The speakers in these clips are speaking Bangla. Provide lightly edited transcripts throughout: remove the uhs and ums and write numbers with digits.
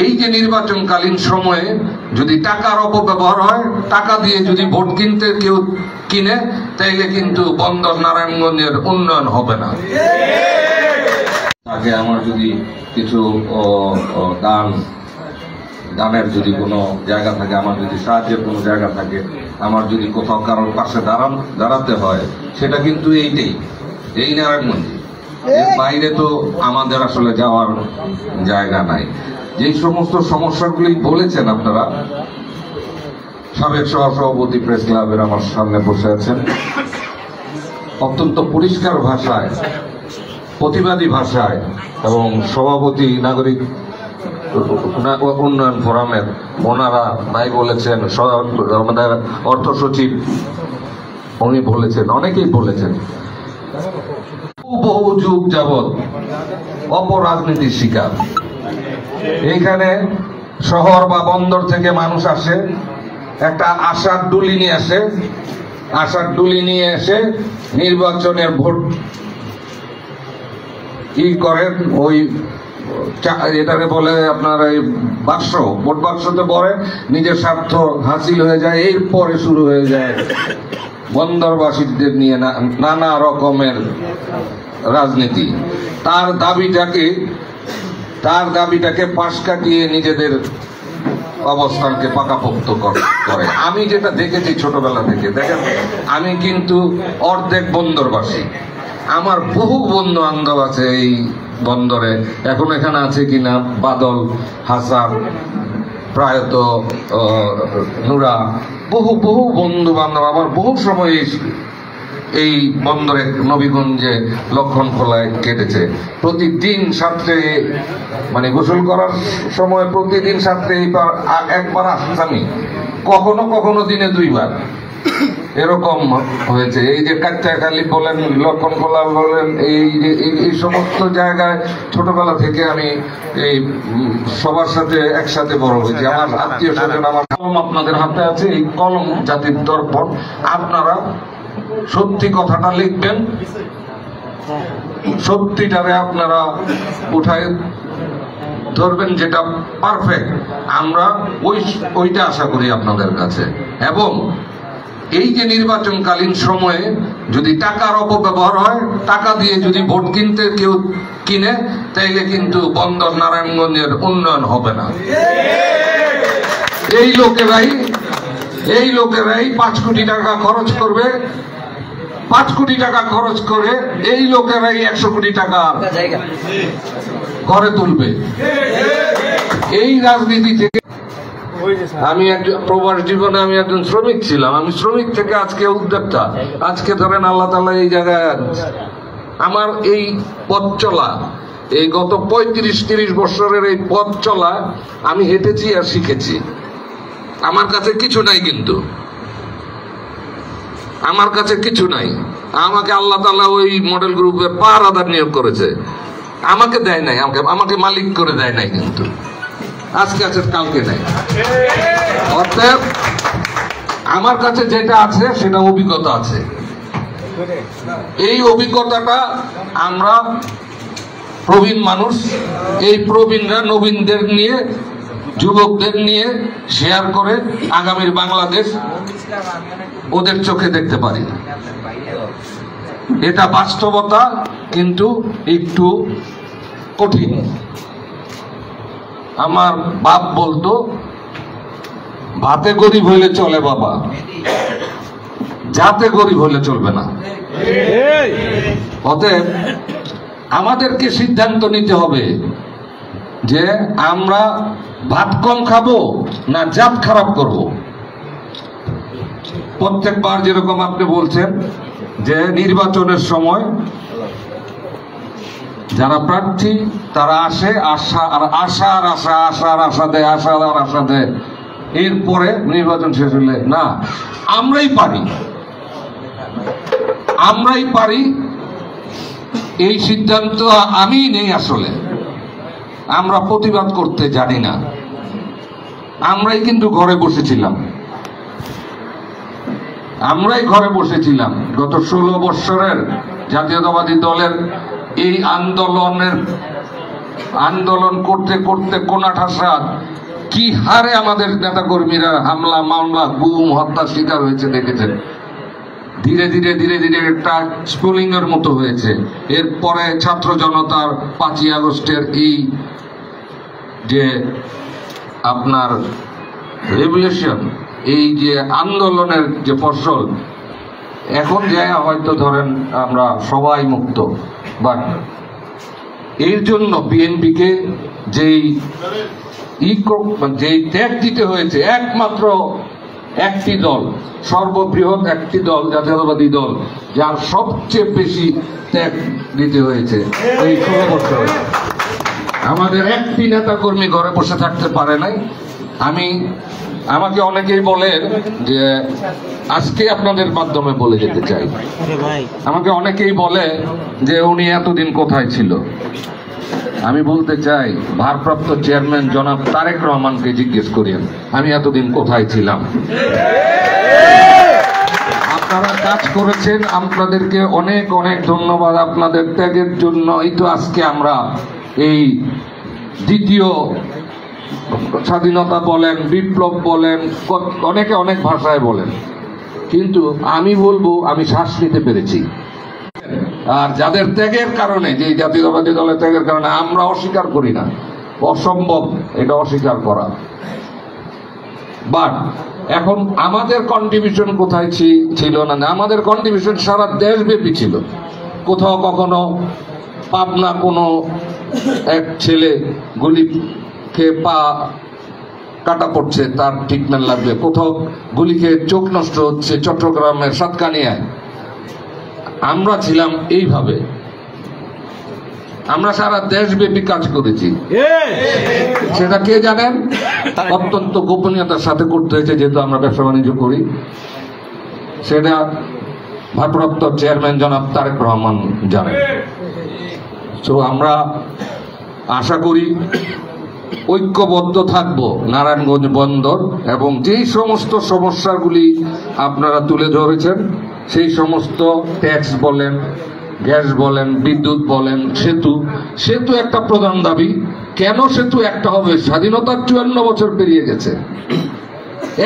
এই যে নির্বাচনকালীন সময়ে যদি টাকার অপব্যবহার হয়, টাকা দিয়ে যদি ভোট কিনতে কেউ কিনে, তাইলে কিন্তু বন্দর নারায়ণগঞ্জের উন্নয়ন হবে না। আগে আমার যদি কিছু দানের যদি কোনো জায়গা থাকে, আমার যদি সাহায্যের কোনো জায়গা থাকে, আমার যদি কোথাও কারোর পাশে দাঁড়াতে হয়, সেটা কিন্তু এই নারায়ণগঞ্জে। এর বাইরে তো আমাদের আসলে যাওয়ার জায়গা নাই। যে সমস্ত সমস্যাগুলি বলেছেন আপনারা, সাবেক সহসভাপতি প্রেস ক্লাবের আমার সামনে বসে আছেন, অত্যন্ত পরিষ্কার ভাষায়, প্রতিবাদী ভাষায়, এবং সভাপতি নাগরিক উন্নয়ন ফোরামের ওনারা ভাই বলেছেন, আমাদের অর্থ সচিব উনি বলেছেন, অনেকেই বলেছেন, বহু যুগ যাবৎ অপরাজনীতির শিকার। এইখানে শহর বা বন্দর থেকে মানুষ আসে, একটা আশার ডুলি নিয়ে আসে, আশার ডুলি নিয়ে এসে নির্বাচনের ভোট করেন, ওই এটাকে বলে আপনার এই বাক্স, ভোট বাক্সতে পরে নিজের স্বার্থ হাসিল হয়ে যায়। এরপরে শুরু হয়ে যায় বন্দরবাসীদের নিয়ে নানা রকমের রাজনীতি। তার দাবিটাকে পাশ কাটিয়ে নিজেদের অবস্থানকে পাকাপোক্ত করে। আমি যেটা দেখেছি ছোটবেলা থেকে, দেখেন আমি কিন্তু অর্ধেক বন্দরবাসী, আমার বহু বন্ধু বান্ধব আছে এই বন্দরে, এখন এখানে আছে কিনা বাদল, হাসান, প্রায়ত নুরা, বহু বন্ধু বান্ধব আমার বহু সময় এই বন্দরে নবীগঞ্জে লক্ষণখোলায় কেটেছে। প্রতিদিন সাঁতরে, মানে গোসল করার সময় প্রতিদিন সাঁতরে একবার আসতামি, কখনো দিনে 2 বার এরকম হয়েছে। এই যে কাচ্চাখালী বলেন, লক্ষণখোলা বলেন, এই সমস্ত জায়গায় ছোটবেলা থেকে আমি এই সবার সাথে একসাথে বড় হয়েছি। আমার আত্মীয় স্বজন, আমার কলম আপনাদের হাতে আছে, এই কলম জাতির দর্পণ। আপনারা সত্যি কথাটা লিখবেন, সত্যিটারে আপনারা উঠায় ধরবেন, যেটা পারফেক্ট। আমরা ওইটা আশা করি আপনাদের কাছে। এবং এই যে নির্বাচনকালীন সময়ে যদি টাকার অপব্যবহার হয়, টাকা দিয়ে যদি ভোট কিনতে কেউ কিনে, তাইলে কিন্তু বন্দর নারায়ণগঞ্জের উন্নয়ন হবে না। এই লোকেরাই 5 কোটি টাকা খরচ করবে, 5 কোটি টাকা খরচ করে এই লোকেরাই 100 কোটি টাকা ঘরে তুলবে। এই রাজনীতি থেকে আমি একজন প্রবাস জীবনে আমি একজন শ্রমিক ছিলাম। আমি শ্রমিক থেকে আজকে উদ্যোক্তা। আজকে ধরেন আল্লাহ তাআলা এই জায়গায়, আমার এই পথ চলা, এই গত 35-30 বছরের এই পথ চলা আমি হেঁটেছি আর শিখেছি। আমার কাছে কিছু নাই, কিন্তু আমার কাছে কিছু নাই। আমাকে আল্লাহ তাআলা ওই মডেল গ্রুপের পাহারাদার নিয়োগ করেছে, আমাকে দেয় নাই, আমাকে মালিক করে দেয় নাই, কিন্তু আজকে আছে কালকে নাই। অতএব আমার কাছে যেটা আছে সেটা অভিজ্ঞতা আছে। এই অভিজ্ঞতাটা আমরা প্রবীণ মানুষ, এই প্রবীণরা নবীনদের নিয়ে, যুবকদের নিয়ে শেয়ার করে আগামীর বাংলাদেশ ওদের চোখে দেখতে পারি। এটা বাস্তবতা, কিন্তু একটু কঠিন। আমার বাপ বলতো, ভাতে গরিব হইলে চলে বাবা, যাতে গরিব হইলে চলবে না। অতএব আমাদেরকে সিদ্ধান্ত নিতে হবে যে আমরা ভাত কম খাবো না জাত খারাপ করব। প্রত্যেকবার যেরকম আপনি বলছেন যে নির্বাচনের সময় যারা প্রার্থী তারা আসে, আশার আশা দেয়, এরপরে নির্বাচন শেষ হলে না, আমরাই পারি এই সিদ্ধান্ত আমি নেই। আসলে আমরা প্রতিবাদ করতে জানি না, আমরাই কিন্তু ঘরে বসেছিলাম। গত 16 বছরের জাতীয়তাবাদী দলের এই আন্দোলনের আন্দোলন করতে করতে কোণাঠাসা কি হারে আমাদের নেতাকর্মীরা হামলা মামলা গুম হত্যা শিকার হয়েছে দেখেছেন। ধীরে ধীরে ধীরে ধীরে একটা স্পুলিং এর মতো হয়েছে। এরপরে ছাত্র জনতার 5ই আগস্টের এই যে আপনার রেভলিউশন, এই যে আন্দোলনের যে ফসল, এখন যায় হয়তো ধরেন আমরা সবাই মুক্ত, বাট এর জন্য বিএনপিকে যেই ত্যাগ দিতে হয়েছে, একমাত্র একটি দল, সর্ববৃহৎ একটি দল, জাতীয়তাবাদী দল, যার সবচেয়ে বেশি ত্যাগ দিতে হয়েছে এই 16 বছর। আমাদের একটি নেতা কর্মী ঘরে বসে থাকতে পারে নাই। আমাকে অনেকেই বলে যে আজকে আপনাদের মাধ্যমে বলে যেতে চাই, আমাকে অনেকেই বলে যে উনি এতদিন কোথায় ছিল। আমি বলতে চাই ভারপ্রাপ্ত চেয়ারম্যান জনাব তারেক রহমানকে জিজ্ঞেস করেন আমি এতদিন কোথায় ছিলাম। আপনারা কাজ করেছেন, আপনাদেরকে অনেক অনেক ধন্যবাদ। আপনাদের ত্যাগের জন্য এই তো আজকে আমরা এই দ্বিতীয় স্বাধীনতা বলেন, বিপ্লব বলেন, অনেকে অনেক ভাষায় বলেন, কিন্তু আমি বলবো আমি শ্বাস নিতে পেরেছি। আর যাদের ত্যাগের কারণে, যে জাতীয়তাবাদী দলের ত্যাগের কারণে আমরা অস্বীকার করি না, অসম্ভব এটা অস্বীকার করা। বাট এখন আমাদের কন্ট্রিবিউশন কোথায় ছিল না, আমাদের কন্ট্রিবিউশন সারা দেশব্যাপী ছিল। কোথাও কখনো পাবনা কোনো এক ছেলে গুলি খেয়ে পা কাটা পড়ছে, তার ট্রিটমেন্ট লাগবে। কোথাও গুলি খেয়ে চোখ নষ্ট হচ্ছে চট্টগ্রামের সাতকানিয়ায়। আমরা ছিলাম এইভাবে, আমরা সারা দেশব্যাপী কাজ করেছি। সেটা কে জানেন? অত্যন্ত গোপনীয়তার সাথে করতে হয়েছে, যেহেতু আমরা ব্যবসা বাণিজ্য করি। সেটা ভারপ্রাপ্ত চেয়ারম্যান জনাব তারেক রহমান জানেন। তো আমরা আশা করি ঐক্যবদ্ধ থাকবো নারায়ণগঞ্জ বন্দর, এবং যেই সমস্ত সমস্যাগুলি আপনারা তুলে ধরেছেন, সেই সমস্ত ট্যাক্স বলেন, গ্যাস বলেন, বিদ্যুৎ বলেন, সেতু একটা প্রধান দাবি। কেন সেতু একটা হবে? স্বাধীনতার 54 বছর পেরিয়ে গেছে,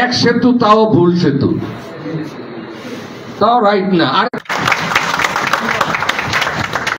এক সেতু তাও ভুল সেতু, তাও রাইট না। আর